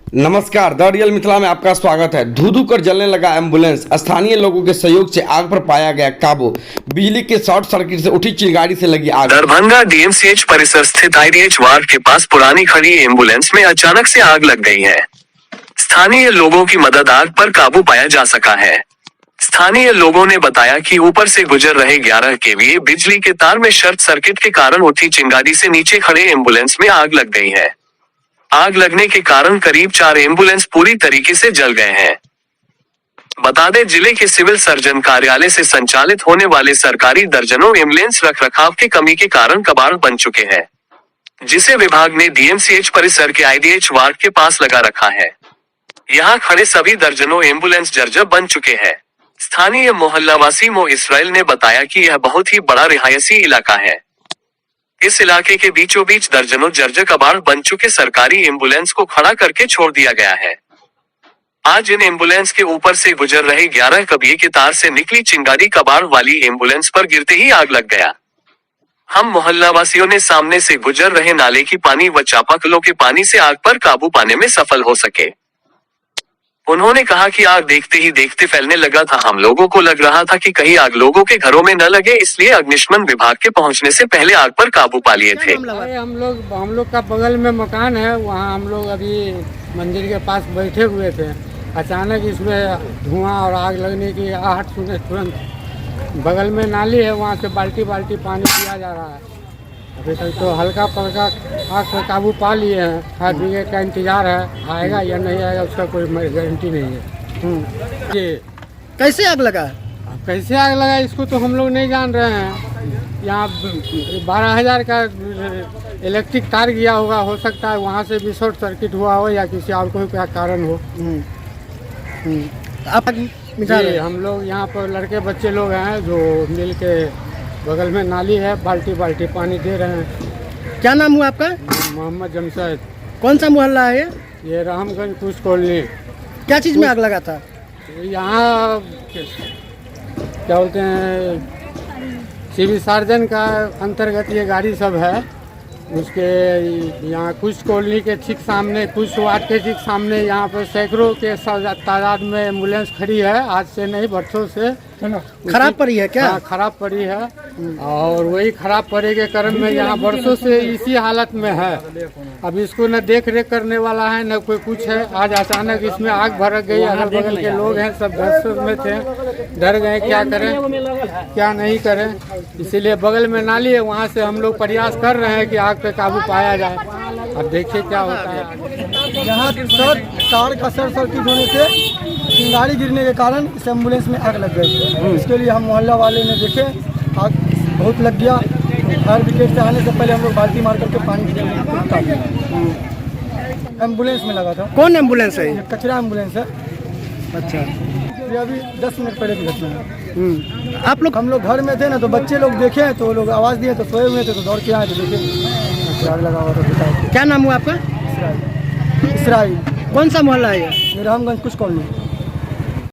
नमस्कार, the real Mithila में आपका स्वागत है। धू धू कर जलने लगा एम्बुलेंस। स्थानीय लोगों के सहयोग से आग पर पाया गया काबू। बिजली के शॉर्ट सर्किट से उठी चिंगारी से लगी आग। दरभंगा डीएमसीएच परिसर स्थित आईडीएच वार्ड के पास पुरानी खड़ी एम्बुलेंस में अचानक से आग लग गई है। स्थानीय लोगों की मदद आग पर काबू पाया जा सका है। स्थानीय लोगों ने बताया कि ऊपर से गुजर रहे 11 केवीए बिजली के तार में शॉर्ट सर्किट के कारण उठी चिंगारी से नीचे खड़े एम्बुलेंस में आग लग गई है। आग लगने के कारण करीब 4 एम्बुलेंस पूरी तरीके से जल गए हैं। बता दें, जिले के सिविल सर्जन कार्यालय से संचालित होने वाले सरकारी दर्जनों एम्बुलेंस रखरखाव की कमी के कारण कबाड़ बन चुके हैं, जिसे विभाग ने डीएमसीएच परिसर के आईडीएच वार्ड के पास लगा रखा है। यहाँ खड़े सभी दर्जनों एम्बुलेंस जर्जर बन चुके हैं। स्थानीय मोहल्लावासी मो इसराइल ने बताया कि यह बहुत ही बड़ा रिहायशी इलाका है। इस इलाके के बीचों बीच दर्जनों जर्जर कबाड़ बन चुके सरकारी एम्बुलेंस को खड़ा करके छोड़ दिया गया है। आज इन एम्बुलेंस के ऊपर से गुजर रहे 11 केवीए के तार से निकली चिंगारी कबाड़ वाली एम्बुलेंस पर गिरते ही आग लग गया। हम मोहल्लावासियों ने सामने से गुजर रहे नाले की पानी व चापाकलों के पानी से आग पर काबू पाने में सफल हो सके। उन्होंने कहा कि आग देखते ही देखते फैलने लगा था। हम लोगों को लग रहा था कि कहीं आग लोगों के घरों में न लगे, इसलिए अग्निशमन विभाग के पहुंचने से पहले आग पर काबू पा लिए थे। हम लोग का बगल में मकान है, वहाँ हम लोग अभी मंदिर के पास बैठे हुए थे। अचानक इसमें धुआं और आग लगने की आहट सुने तुरंत। बगल में नाली है, वहाँ से बाल्टी पानी पिया जा रहा है। अभी तक तो हल्का फल्का आग पर काबू पा लिए हैं। फायर ब्रिगेड का इंतजार है, आएगा या नहीं आएगा उसका कोई गारंटी नहीं है। ये कैसे आग लगा? कैसे आग लगा इसको तो हम लोग नहीं जान रहे हैं। यहाँ 12,000 का इलेक्ट्रिक तार गया होगा, हो सकता है वहाँ से भी शॉर्ट सर्किट हुआ हो या किसी और कोई क्या कारण हो। आप हम लोग यहाँ पर लड़के बच्चे लोग हैं जो मिल के बगल में नाली है, बाल्टी पानी दे रहे हैं। क्या नाम हुआ आपका? मोहम्मद जमशेद। कौन सा मोहल्ला है ये रामगंज कुछ कॉलोनी। क्या चीज़ में आग लगा था? यहाँ क्या बोलते हैं, सिविल सर्जन का अंतर्गत ये गाड़ी सब है। उसके यहाँ कुछ कॉलोनी के ठीक सामने, कुछ वार्ड के ठीक सामने यहाँ पर सैकड़ों के तादाद में एम्बुलेंस खड़ी है। आज से नहीं, बरसों से खराब पड़ी है क्या? हाँ, खराब पड़ी है। और वही खराब पड़े के कारण में यहाँ बरसों से इसी हालत में है। अब इसको न देख रेख करने वाला है न कोई कुछ है। आज अचानक इसमें आग भड़क गई। अगल बगल के लोग हैं सब दहशत में थे, डर गए क्या करें क्या नहीं करें। इसीलिए बगल में नाली है, वहाँ से हम लोग प्रयास कर रहे हैं कि आग पे काबू पाया जाए। अब देखिए क्या होता है। यहाँ सर कार का शॉर्ट सर्किट होने से चिंगारी गिरने के कारण इस एम्बुलेंस में आग लग गई। इसके लिए हम मोहल्ला वाले ने देखे, आग बहुत लग गया। फायर ब्रिगेड से आने से पहले हम लोग बाल्टी मार करके पानी एम्बुलेंस में लगा था। कौन एम्बुलेंस है? ये कचरा एम्बुलेंस है। अच्छा, ये अभी 10 मिनट पहले की घटना है। हम लोग घर में थे ना, तो बच्चे लोग देखे तो लोग आवाज़ दिए तो सोए हुए थे, तो दौड़ के आए तो देखे आग लगा हुआ था। क्या नाम हुआ आपका? इसराइल। कौन सा मोहल्ला है ये? रामगंज कुछ कॉलोनी।